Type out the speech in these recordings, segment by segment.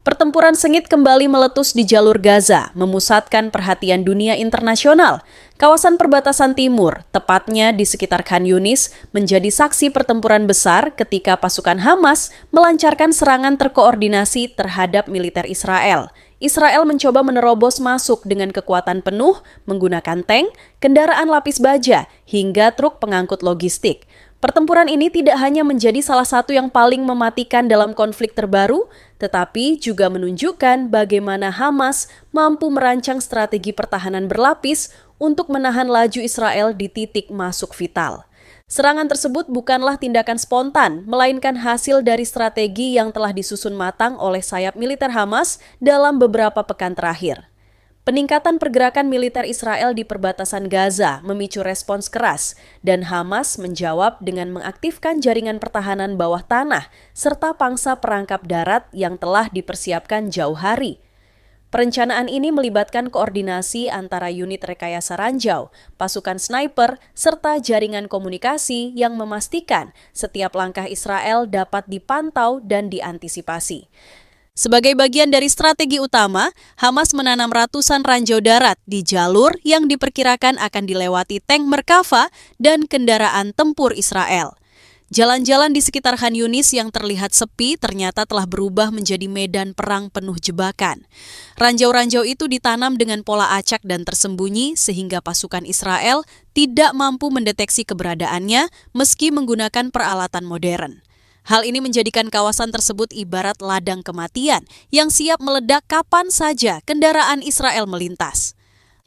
Pertempuran sengit kembali meletus di jalur Gaza, memusatkan perhatian dunia internasional. Kawasan perbatasan timur, tepatnya di sekitar Khan Yunis, menjadi saksi pertempuran besar ketika pasukan Hamas melancarkan serangan terkoordinasi terhadap militer Israel. Israel mencoba menerobos masuk dengan kekuatan penuh, menggunakan tank, kendaraan lapis baja, hingga truk pengangkut logistik. Pertempuran ini tidak hanya menjadi salah satu yang paling mematikan dalam konflik terbaru, tetapi juga menunjukkan bagaimana Hamas mampu merancang strategi pertahanan berlapis untuk menahan laju Israel di titik masuk vital. Serangan tersebut bukanlah tindakan spontan, melainkan hasil dari strategi yang telah disusun matang oleh sayap militer Hamas dalam beberapa pekan terakhir. Peningkatan pergerakan militer Israel di perbatasan Gaza memicu respons keras, dan Hamas menjawab dengan mengaktifkan jaringan pertahanan bawah tanah serta pangsa perangkap darat yang telah dipersiapkan jauh hari. Perencanaan ini melibatkan koordinasi antara unit rekayasa ranjau, pasukan sniper, serta jaringan komunikasi yang memastikan setiap langkah Israel dapat dipantau dan diantisipasi. Sebagai bagian dari strategi utama, Hamas menanam ratusan ranjau darat di jalur yang diperkirakan akan dilewati tank Merkava dan kendaraan tempur Israel. Jalan-jalan di sekitar Khan Yunis yang terlihat sepi ternyata telah berubah menjadi medan perang penuh jebakan. Ranjau-ranjau itu ditanam dengan pola acak dan tersembunyi sehingga pasukan Israel tidak mampu mendeteksi keberadaannya meski menggunakan peralatan modern. Hal ini menjadikan kawasan tersebut ibarat ladang kematian yang siap meledak kapan saja kendaraan Israel melintas.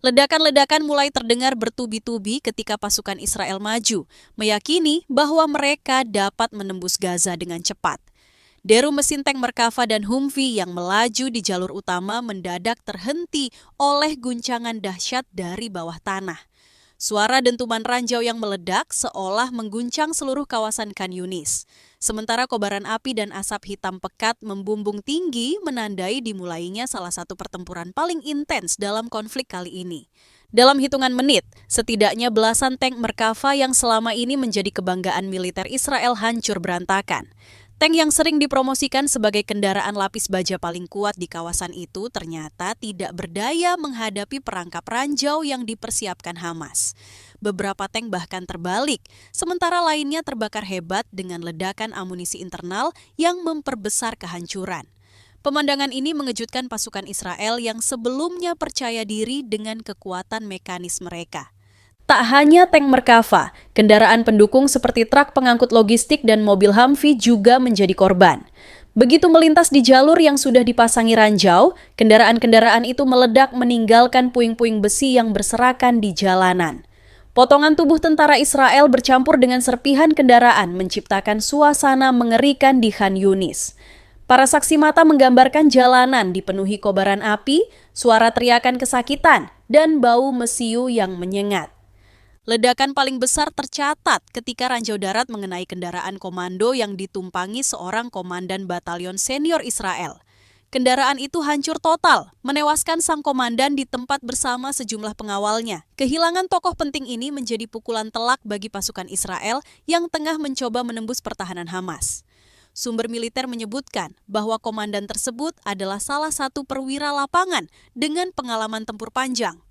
Ledakan-ledakan mulai terdengar bertubi-tubi ketika pasukan Israel maju, meyakini bahwa mereka dapat menembus Gaza dengan cepat. Deru mesin tank Merkava dan Humvee yang melaju di jalur utama mendadak terhenti oleh guncangan dahsyat dari bawah tanah. Suara dentuman ranjau yang meledak seolah mengguncang seluruh kawasan Khan Yunis. Sementara kobaran api dan asap hitam pekat membumbung tinggi menandai dimulainya salah satu pertempuran paling intens dalam konflik kali ini. Dalam hitungan menit, setidaknya belasan tank Merkava yang selama ini menjadi kebanggaan militer Israel hancur berantakan. Tank yang sering dipromosikan sebagai kendaraan lapis baja paling kuat di kawasan itu ternyata tidak berdaya menghadapi perangkap ranjau yang dipersiapkan Hamas. Beberapa tank bahkan terbalik, sementara lainnya terbakar hebat dengan ledakan amunisi internal yang memperbesar kehancuran. Pemandangan ini mengejutkan pasukan Israel yang sebelumnya percaya diri dengan kekuatan mekanis mereka. Tak hanya tank Merkava, kendaraan pendukung seperti truk pengangkut logistik dan mobil Humvee juga menjadi korban. Begitu melintas di jalur yang sudah dipasangi ranjau, kendaraan-kendaraan itu meledak meninggalkan puing-puing besi yang berserakan di jalanan. Potongan tubuh tentara Israel bercampur dengan serpihan kendaraan menciptakan suasana mengerikan di Khan Yunis. Para saksi mata menggambarkan jalanan dipenuhi kobaran api, suara teriakan kesakitan, dan bau mesiu yang menyengat. Ledakan paling besar tercatat ketika ranjau darat mengenai kendaraan komando yang ditumpangi seorang komandan batalion senior Israel. Kendaraan itu hancur total, menewaskan sang komandan di tempat bersama sejumlah pengawalnya. Kehilangan tokoh penting ini menjadi pukulan telak bagi pasukan Israel yang tengah mencoba menembus pertahanan Hamas. Sumber militer menyebutkan bahwa komandan tersebut adalah salah satu perwira lapangan dengan pengalaman tempur panjang.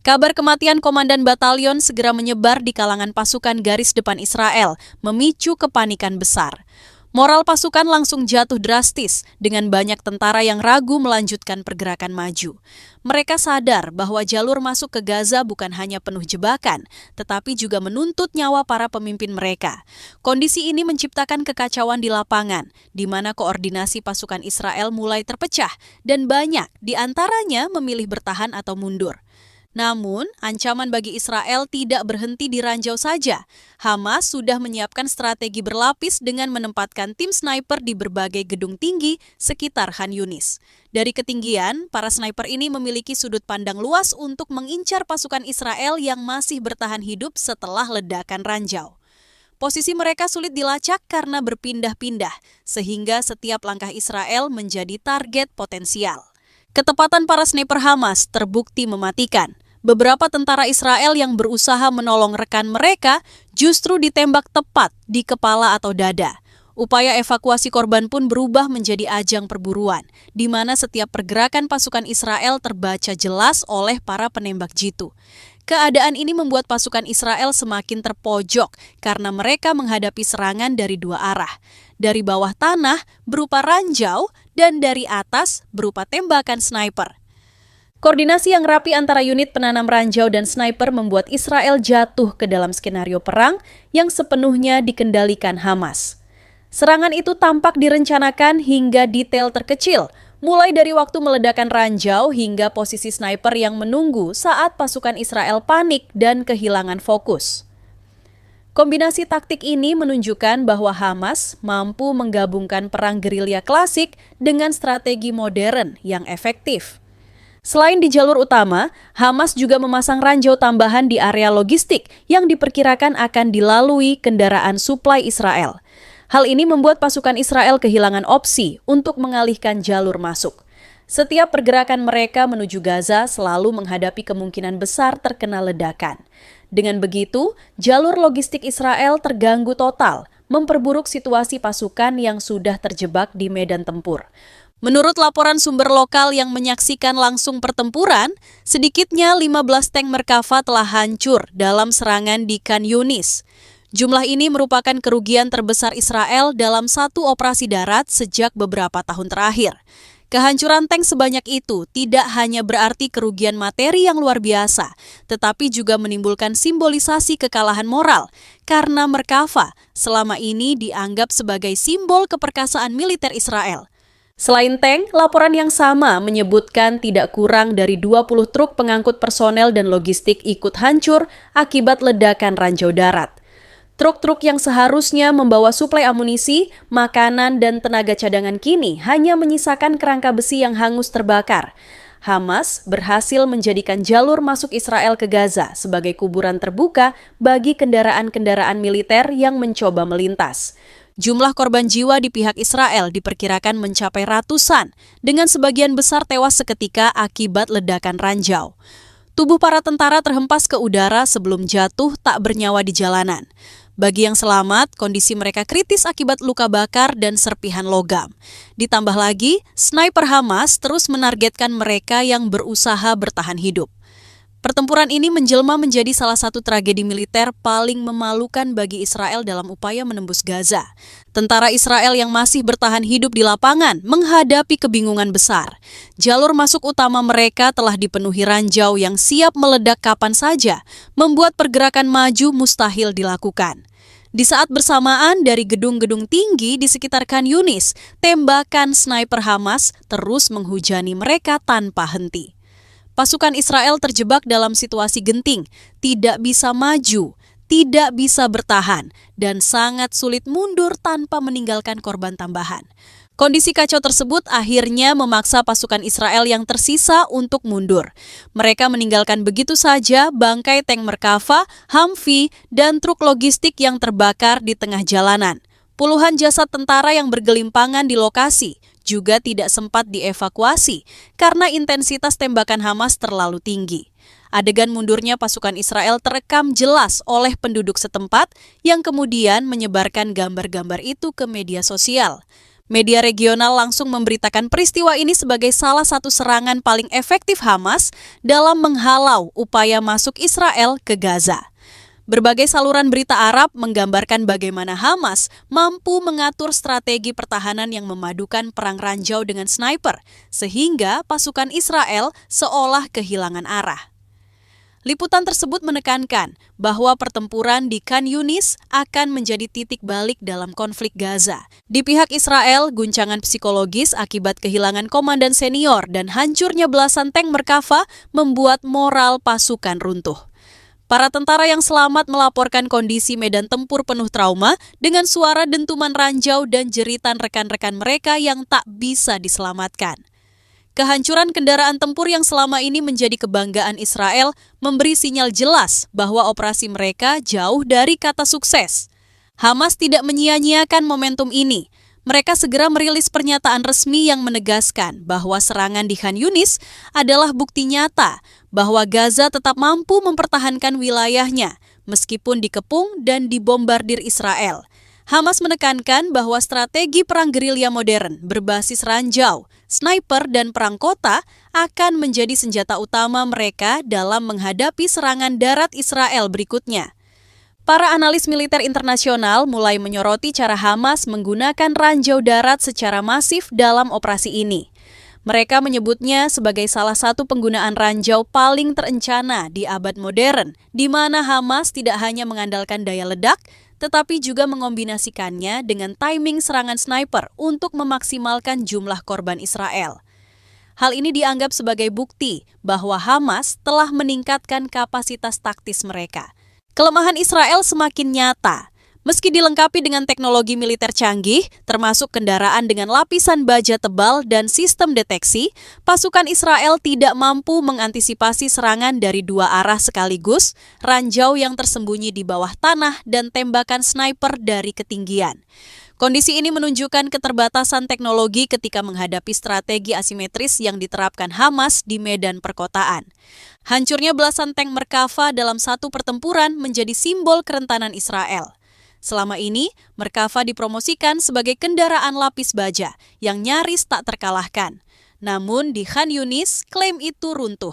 Kabar kematian komandan batalion segera menyebar di kalangan pasukan garis depan Israel, memicu kepanikan besar. Moral pasukan langsung jatuh drastis dengan banyak tentara yang ragu melanjutkan pergerakan maju. Mereka sadar bahwa jalur masuk ke Gaza bukan hanya penuh jebakan, tetapi juga menuntut nyawa para pemimpin mereka. Kondisi ini menciptakan kekacauan di lapangan, di mana koordinasi pasukan Israel mulai terpecah dan banyak di antaranya memilih bertahan atau mundur. Namun, ancaman bagi Israel tidak berhenti di ranjau saja. Hamas sudah menyiapkan strategi berlapis dengan menempatkan tim sniper di berbagai gedung tinggi sekitar Khan Yunis. Dari ketinggian, para sniper ini memiliki sudut pandang luas untuk mengincar pasukan Israel yang masih bertahan hidup setelah ledakan ranjau. Posisi mereka sulit dilacak karena berpindah-pindah, sehingga setiap langkah Israel menjadi target potensial. Ketepatan para sniper Hamas terbukti mematikan. Beberapa tentara Israel yang berusaha menolong rekan mereka justru ditembak tepat di kepala atau dada. Upaya evakuasi korban pun berubah menjadi ajang perburuan, di mana setiap pergerakan pasukan Israel terbaca jelas oleh para penembak jitu. Keadaan ini membuat pasukan Israel semakin terpojok karena mereka menghadapi serangan dari dua arah. Dari bawah tanah berupa ranjau dan dari atas berupa tembakan sniper. Koordinasi yang rapi antara unit penanam ranjau dan sniper membuat Israel jatuh ke dalam skenario perang yang sepenuhnya dikendalikan Hamas. Serangan itu tampak direncanakan hingga detail terkecil, mulai dari waktu meledakan ranjau hingga posisi sniper yang menunggu saat pasukan Israel panik dan kehilangan fokus. Kombinasi taktik ini menunjukkan bahwa Hamas mampu menggabungkan perang gerilya klasik dengan strategi modern yang efektif. Selain di jalur utama, Hamas juga memasang ranjau tambahan di area logistik yang diperkirakan akan dilalui kendaraan suplai Israel. Hal ini membuat pasukan Israel kehilangan opsi untuk mengalihkan jalur masuk. Setiap pergerakan mereka menuju Gaza selalu menghadapi kemungkinan besar terkena ledakan. Dengan begitu, jalur logistik Israel terganggu total, memperburuk situasi pasukan yang sudah terjebak di medan tempur. Menurut laporan sumber lokal yang menyaksikan langsung pertempuran, sedikitnya 15 tank Merkava telah hancur dalam serangan di Khan Yunis. Jumlah ini merupakan kerugian terbesar Israel dalam satu operasi darat sejak beberapa tahun terakhir. Kehancuran tank sebanyak itu tidak hanya berarti kerugian materi yang luar biasa, tetapi juga menimbulkan simbolisasi kekalahan moral, karena Merkava selama ini dianggap sebagai simbol keperkasaan militer Israel. Selain tank, laporan yang sama menyebutkan tidak kurang dari 20 truk pengangkut personel dan logistik ikut hancur akibat ledakan ranjau darat. Truk-truk yang seharusnya membawa suplai amunisi, makanan, dan tenaga cadangan kini hanya menyisakan kerangka besi yang hangus terbakar. Hamas berhasil menjadikan jalur masuk Israel ke Gaza sebagai kuburan terbuka bagi kendaraan-kendaraan militer yang mencoba melintas. Jumlah korban jiwa di pihak Israel diperkirakan mencapai ratusan, dengan sebagian besar tewas seketika akibat ledakan ranjau. Tubuh para tentara terhempas ke udara sebelum jatuh tak bernyawa di jalanan. Bagi yang selamat, kondisi mereka kritis akibat luka bakar dan serpihan logam. Ditambah lagi, sniper Hamas terus menargetkan mereka yang berusaha bertahan hidup. Pertempuran ini menjelma menjadi salah satu tragedi militer paling memalukan bagi Israel dalam upaya menembus Gaza. Tentara Israel yang masih bertahan hidup di lapangan menghadapi kebingungan besar. Jalur masuk utama mereka telah dipenuhi ranjau yang siap meledak kapan saja, membuat pergerakan maju mustahil dilakukan. Di saat bersamaan dari gedung-gedung tinggi di sekitar Khan Yunis, tembakan sniper Hamas terus menghujani mereka tanpa henti. Pasukan Israel terjebak dalam situasi genting, tidak bisa maju, tidak bisa bertahan, dan sangat sulit mundur tanpa meninggalkan korban tambahan. Kondisi kacau tersebut akhirnya memaksa pasukan Israel yang tersisa untuk mundur. Mereka meninggalkan begitu saja bangkai tank Merkava, Humvee, dan truk logistik yang terbakar di tengah jalanan. Puluhan jasad tentara yang bergelimpangan di lokasi juga tidak sempat dievakuasi karena intensitas tembakan Hamas terlalu tinggi. Adegan mundurnya pasukan Israel terekam jelas oleh penduduk setempat yang kemudian menyebarkan gambar-gambar itu ke media sosial. Media regional langsung memberitakan peristiwa ini sebagai salah satu serangan paling efektif Hamas dalam menghalau upaya masuk Israel ke Gaza. Berbagai saluran berita Arab menggambarkan bagaimana Hamas mampu mengatur strategi pertahanan yang memadukan perang ranjau dengan sniper, sehingga pasukan Israel seolah kehilangan arah. Liputan tersebut menekankan bahwa pertempuran di Khan Yunis akan menjadi titik balik dalam konflik Gaza. Di pihak Israel, guncangan psikologis akibat kehilangan komandan senior dan hancurnya belasan tank Merkava membuat moral pasukan runtuh. Para tentara yang selamat melaporkan kondisi medan tempur penuh trauma dengan suara dentuman ranjau dan jeritan rekan-rekan mereka yang tak bisa diselamatkan. Kehancuran kendaraan tempur yang selama ini menjadi kebanggaan Israel memberi sinyal jelas bahwa operasi mereka jauh dari kata sukses. Hamas tidak menyia-nyiakan momentum ini. Mereka segera merilis pernyataan resmi yang menegaskan bahwa serangan di Khan Yunis adalah bukti nyata bahwa Gaza tetap mampu mempertahankan wilayahnya meskipun dikepung dan dibombardir Israel. Hamas menekankan bahwa strategi perang gerilya modern berbasis ranjau, sniper, dan perang kota akan menjadi senjata utama mereka dalam menghadapi serangan darat Israel berikutnya. Para analis militer internasional mulai menyoroti cara Hamas menggunakan ranjau darat secara masif dalam operasi ini. Mereka menyebutnya sebagai salah satu penggunaan ranjau paling terencana di abad modern, di mana Hamas tidak hanya mengandalkan daya ledak, tetapi juga mengombinasikannya dengan timing serangan sniper untuk memaksimalkan jumlah korban Israel. Hal ini dianggap sebagai bukti bahwa Hamas telah meningkatkan kapasitas taktis mereka. Kelemahan Israel semakin nyata. Meski dilengkapi dengan teknologi militer canggih, termasuk kendaraan dengan lapisan baja tebal dan sistem deteksi, pasukan Israel tidak mampu mengantisipasi serangan dari dua arah sekaligus, ranjau yang tersembunyi di bawah tanah, dan tembakan sniper dari ketinggian. Kondisi ini menunjukkan keterbatasan teknologi ketika menghadapi strategi asimetris yang diterapkan Hamas di medan perkotaan. Hancurnya belasan tank Merkava dalam satu pertempuran menjadi simbol kerentanan Israel. Selama ini, Merkava dipromosikan sebagai kendaraan lapis baja yang nyaris tak terkalahkan. Namun di Khan Yunis, klaim itu runtuh.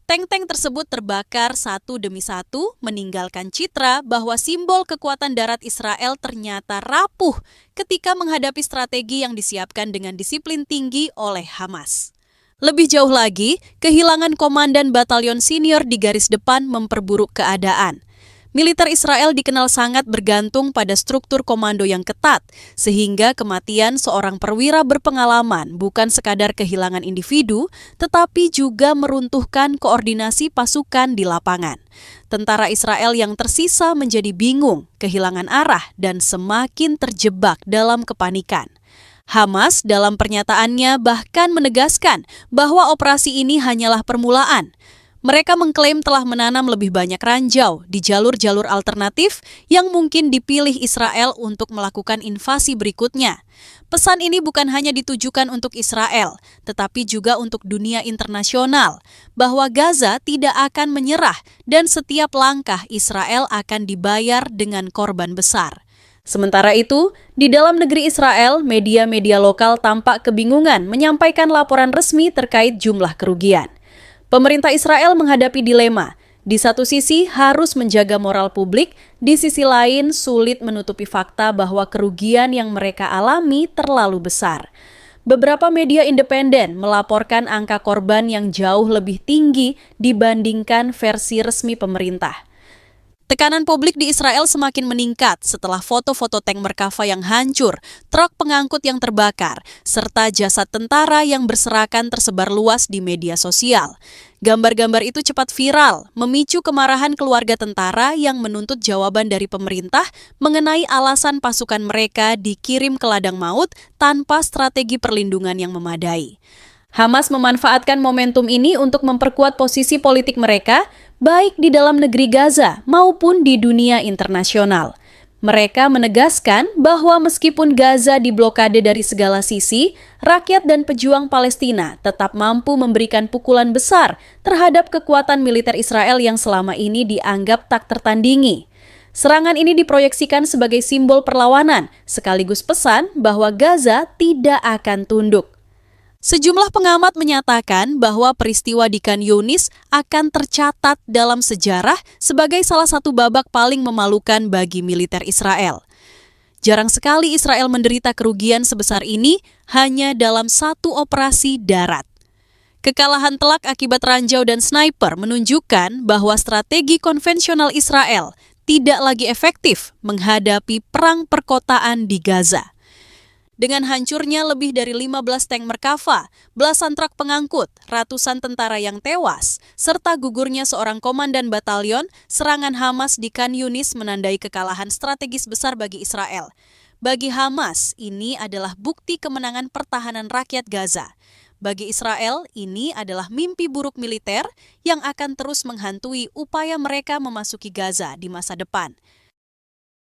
Tank-tank tersebut terbakar satu demi satu, meninggalkan citra bahwa simbol kekuatan darat Israel ternyata rapuh ketika menghadapi strategi yang disiapkan dengan disiplin tinggi oleh Hamas. Lebih jauh lagi, kehilangan komandan batalion senior di garis depan memperburuk keadaan. Militer Israel dikenal sangat bergantung pada struktur komando yang ketat, sehingga kematian seorang perwira berpengalaman bukan sekadar kehilangan individu, tetapi juga meruntuhkan koordinasi pasukan di lapangan. Tentara Israel yang tersisa menjadi bingung, kehilangan arah, dan semakin terjebak dalam kepanikan. Hamas dalam pernyataannya bahkan menegaskan bahwa operasi ini hanyalah permulaan. Mereka mengklaim telah menanam lebih banyak ranjau di jalur-jalur alternatif yang mungkin dipilih Israel untuk melakukan invasi berikutnya. Pesan ini bukan hanya ditujukan untuk Israel, tetapi juga untuk dunia internasional, bahwa Gaza tidak akan menyerah dan setiap langkah Israel akan dibayar dengan korban besar. Sementara itu, di dalam negeri Israel, media-media lokal tampak kebingungan menyampaikan laporan resmi terkait jumlah kerugian. Pemerintah Israel menghadapi dilema. Di satu sisi harus menjaga moral publik, di sisi lain sulit menutupi fakta bahwa kerugian yang mereka alami terlalu besar. Beberapa media independen melaporkan angka korban yang jauh lebih tinggi dibandingkan versi resmi pemerintah. Tekanan publik di Israel semakin meningkat setelah foto-foto tank Merkava yang hancur, truk pengangkut yang terbakar, serta jasad tentara yang berserakan tersebar luas di media sosial. Gambar-gambar itu cepat viral, memicu kemarahan keluarga tentara yang menuntut jawaban dari pemerintah mengenai alasan pasukan mereka dikirim ke ladang maut tanpa strategi perlindungan yang memadai. Hamas memanfaatkan momentum ini untuk memperkuat posisi politik mereka, baik di dalam negeri Gaza maupun di dunia internasional. Mereka menegaskan bahwa meskipun Gaza diblokade dari segala sisi, rakyat dan pejuang Palestina tetap mampu memberikan pukulan besar terhadap kekuatan militer Israel yang selama ini dianggap tak tertandingi. Serangan ini diproyeksikan sebagai simbol perlawanan, sekaligus pesan bahwa Gaza tidak akan tunduk. Sejumlah pengamat menyatakan bahwa peristiwa di Khan Yunis akan tercatat dalam sejarah sebagai salah satu babak paling memalukan bagi militer Israel. Jarang sekali Israel menderita kerugian sebesar ini hanya dalam satu operasi darat. Kekalahan telak akibat ranjau dan sniper menunjukkan bahwa strategi konvensional Israel tidak lagi efektif menghadapi perang perkotaan di Gaza. Dengan hancurnya lebih dari 15 tank Merkava, belasan truk pengangkut, ratusan tentara yang tewas, serta gugurnya seorang komandan batalion, serangan Hamas di Khan Yunis menandai kekalahan strategis besar bagi Israel. Bagi Hamas, ini adalah bukti kemenangan pertahanan rakyat Gaza. Bagi Israel, ini adalah mimpi buruk militer yang akan terus menghantui upaya mereka memasuki Gaza di masa depan.